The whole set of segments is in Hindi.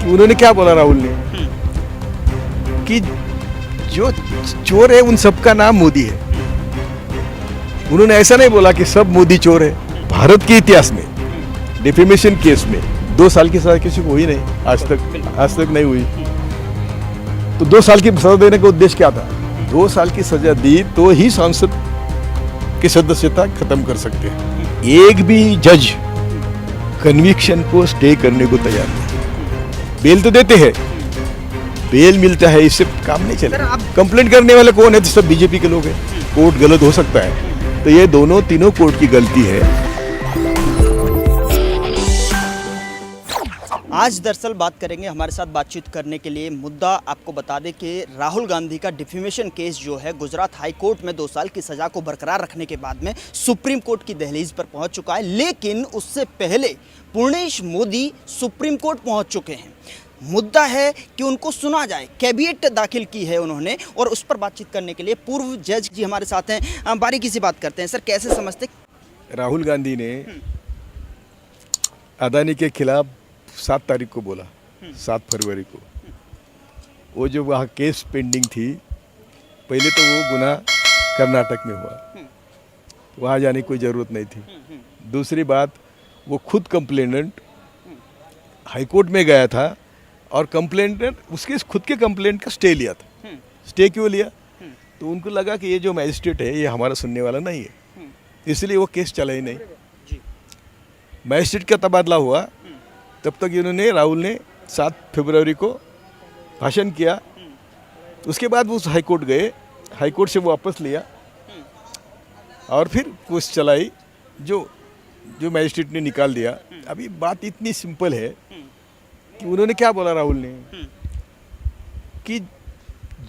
उन्होंने क्या बोला राहुल ने कि जो चोर है उन सबका नाम मोदी है। उन्होंने ऐसा नहीं बोला कि सब मोदी चोर है। भारत के इतिहास में डिफेमेशन केस में 2 साल की सजा किसी को हुई नहीं, आज तक नहीं हुई। तो 2 साल की सजा देने का उद्देश्य क्या था? 2 साल की सजा दी तो ही सांसद की सदस्यता खत्म कर सकते हैं। एक भी जज कन्विक्शन को स्टे करने को तैयार नहीं। बेल तो देते हैं, बेल मिलता है, इससे काम नहीं चलेगा। कंप्लेंट करने वाले कौन है? तो सब बीजेपी के लोग हैं। कोर्ट गलत हो सकता है, तो ये तीनों कोर्ट की गलती है। आज दरअसल बात करेंगे, हमारे साथ बातचीत करने के लिए मुद्दा आपको बता दें कि राहुल गांधी का डिफेमेशन केस जो है गुजरात हाई कोर्ट में 2 साल की सज़ा को बरकरार रखने के बाद में सुप्रीम कोर्ट की दहलीज पर पहुंच चुका है। लेकिन उससे पहले पूर्णेश मोदी सुप्रीम कोर्ट पहुंच चुके हैं। मुद्दा है कि उनको सुना जाए, कैबिनेट दाखिल की है उन्होंने, और उस पर बातचीत करने के लिए पूर्व जज जी हमारे साथ हैं। बारीकी से बात करते हैं। सर, कैसे समझते? राहुल गांधी ने अदानी के खिलाफ 7 तारीख को बोला, 7 फरवरी को। वो जो वहाँ केस पेंडिंग थी, पहले तो वो गुनाह कर्नाटक में हुआ, वहाँ जाने की कोई ज़रूरत नहीं थी। दूसरी बात, वो खुद कंप्लेनेंट हाईकोर्ट में गया था और कंप्लेनेंट उसके खुद के कंप्लेंट का स्टे लिया था। स्टे क्यों लिया? तो उनको लगा कि ये जो मैजिस्ट्रेट है ये हमारा सुनने वाला नहीं है, इसलिए वो केस चला ही नहीं। मैजिस्ट्रेट का तबादला हुआ, तब तक इन्होंने राहुल ने 7 फरवरी को भाषण किया। उसके बाद वो हाईकोर्ट गए, हाईकोर्ट से वो वापस लिया और फिर केस चलाई जो मैजिस्ट्रेट ने निकाल दिया। अभी बात इतनी सिंपल है कि उन्होंने क्या बोला राहुल ने कि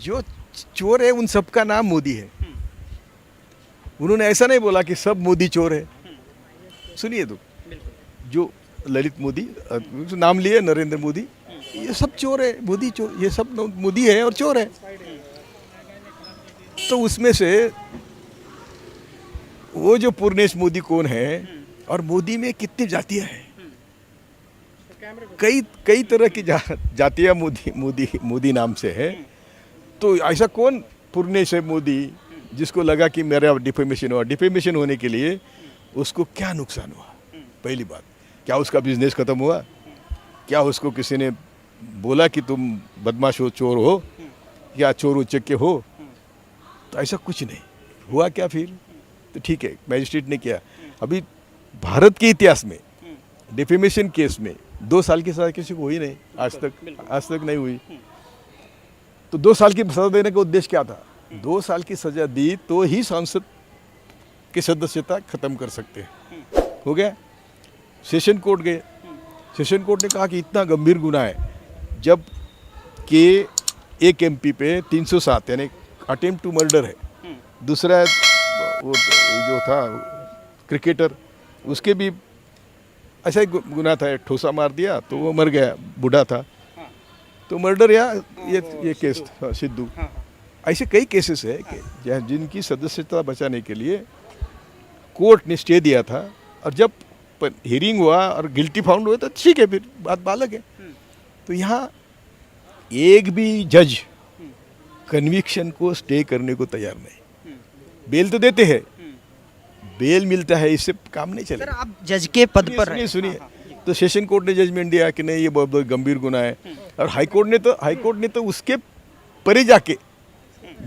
जो चोर है उन सबका नाम मोदी है। उन्होंने ऐसा नहीं बोला कि सब मोदी चोर है। सुनिए, तो जो ललित मोदी नाम लिए, नरेंद्र मोदी, ये सब चोर है, मोदी चोर, ये सब मोदी है और चोर है। तो उसमें से वो जो पूर्णेश मोदी कौन है और मोदी में कितनी जातियां हैं? कई तरह की जातियां मोदी नाम से है। तो ऐसा कौन पूर्णेश है मोदी जिसको लगा कि मेरा डिफेमेशन हुआ? डिफेमेशन होने के लिए उसको क्या नुकसान हुआ? पहली बात, क्या उसका बिजनेस खत्म हुआ? क्या उसको किसी ने बोला कि तुम बदमाश हो, चोर हो, या चोर उचक्के हो? तो ऐसा कुछ नहीं हुआ। क्या फिर? तो ठीक है, मैजिस्ट्रेट ने किया। अभी भारत के इतिहास में डिफेमेशन केस में 2 साल की सजा किसी को हुई नहीं, आज तक नहीं हुई। तो 2 साल की सजा देने का उद्देश्य क्या था? 2 साल की सजा दी तो ही सांसद की सदस्यता खत्म कर सकते हैं। हो गया। सेशन कोर्ट गए, सेशन कोर्ट ने कहा कि इतना गंभीर गुनाह है जब कि एक एमपी पे 307 यानी अटेम्प्ट टू मर्डर है। दूसरा वो जो था क्रिकेटर, उसके भी ऐसा ही गुनाह था, ठोसा मार दिया तो वो मर गया, बूढ़ा था, तो मर्डर या ये केस था सिद्धू। ऐसे कई केसेस है कि जिनकी सदस्यता बचाने के लिए कोर्ट ने स्टे दिया था, और जब हियरिंग हुआ और गिल्टी फाउंड हुए तो ठीक है, फिर बात अलग है। तो यहाँ एक भी जज कन्विक्शन को स्टे करने को तैयार नहीं। बेल तो देते हैं, बेल मिलता है, इससे काम नहीं चलेगा। सर, आप जज के पद पर हैं। सुनिए, तो सेशन कोर्ट ने जजमेंट दिया कि नहीं, ये बहुत गंभीर गुनाह है। और हाईकोर्ट ने तो उसके परे जाके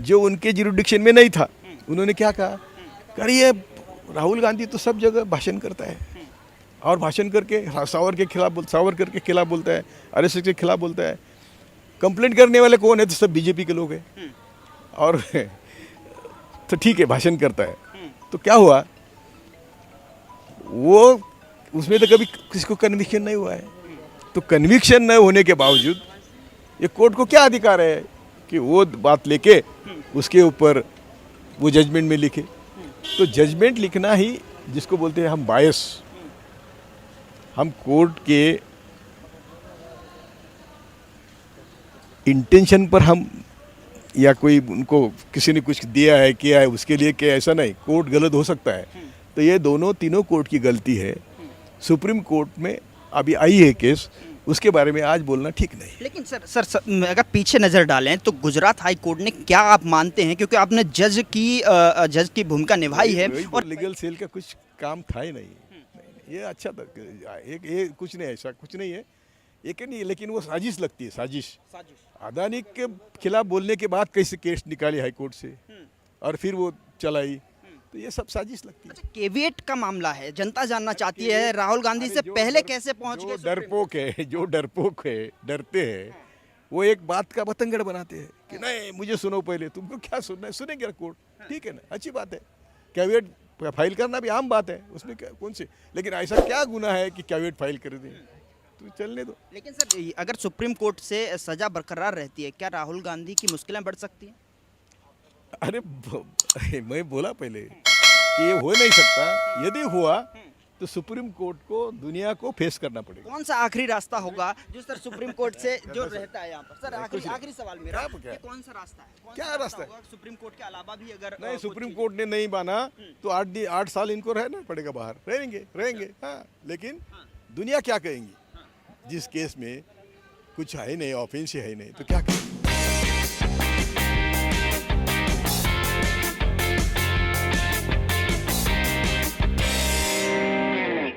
जो उनके जुरिडिक्शन में नहीं था, उन्होंने क्या कहा? अरे ये राहुल गांधी तो सब जगह भाषण करता है, और भाषण करके सावरकर के खिलाफ बोलता है, आरएसएस के खिलाफ बोलता है। कंप्लेंट करने वाले कौन है? तो सब बीजेपी के लोग हैं। और तो ठीक है, भाषण करता है। तो क्या हुआ? वो उसमें तो कभी किसी को कन्विक्शन नहीं हुआ है। तो कन्विक्शन न होने के बावजूद ये कोर्ट को क्या अधिकार है कि वो बात लेके उसके ऊपर वो जजमेंट में लिखे? तो जजमेंट लिखना ही जिसको बोलते हैं हम बायस, हम कोर्ट के इंटेंशन पर हम, या कोई उनको किसी ने कुछ दिया है, किया है, उसके लिए क्या, ऐसा नहीं। कोर्ट गलत हो सकता है। तो ये तीनों कोर्ट की गलती है। सुप्रीम कोर्ट में अभी आई है केस, उसके बारे में आज बोलना ठीक नहीं। लेकिन सर अगर पीछे नज़र डालें तो गुजरात हाई कोर्ट ने क्या आप मानते हैं, क्योंकि आपने जज की भूमिका निभाई है और लीगल सेल का कुछ काम था ही नहीं, ये अच्छा था, ये कुछ नहीं, ऐसा कुछ नहीं है, एक नहीं, लेकिन वो साजिश लगती है, साजिश। अदानी के खिलाफ बोलने के बाद कैसे केस निकाली हाई कोर्ट से और फिर वो चलाई, तो ये सब साजिश लगती है। अच्छा, केविएट का मामला है, जनता जानना चाहती है राहुल गांधी से पहले कैसे पहुंच गए। डरपोक है, जो डरपोक है, डरते हैं, वो एक बात का बतंगड़ बनाते हैं कि नहीं मुझे सुनो पहले, तुमको क्या सुनना है, सुनेंगे कोर्ट, ठीक है ना, अच्छी बात है, कैविएट फाइल करना भी आम बात है, उसमें क्या कौन सी, लेकिन ऐसा क्या गुनाह है कि कैविएट फाइल कर दें, तो चलने दो। लेकिन सर अगर सुप्रीम कोर्ट से सजा बरकरार रहती है, क्या राहुल गांधी की मुश्किलें बढ़ सकती हैं? अरे मैं बोला पहले कि ये हो नहीं सकता, यदि हुआ तो सुप्रीम कोर्ट को दुनिया को फेस करना पड़ेगा। कौन सा आखिरी रास्ता होगा जो सर सुप्रीम कोर्ट से जो रहता है यहाँ पर? सर आखिरी सवाल मेरा, क्या? कि कौन सा रास्ता है, क्या रास्ता है? होगा सुप्रीम कोर्ट के अलावा भी अगर नहीं, सुप्रीम कोर्ट ने नहीं माना तो 8 साल इनको रहना पड़ेगा, बाहर रहेंगे, हाँ, लेकिन दुनिया क्या कहेंगी, जिस केस में कुछ है नहीं, ऑफेंस है नहीं, तो क्या कहेंगे।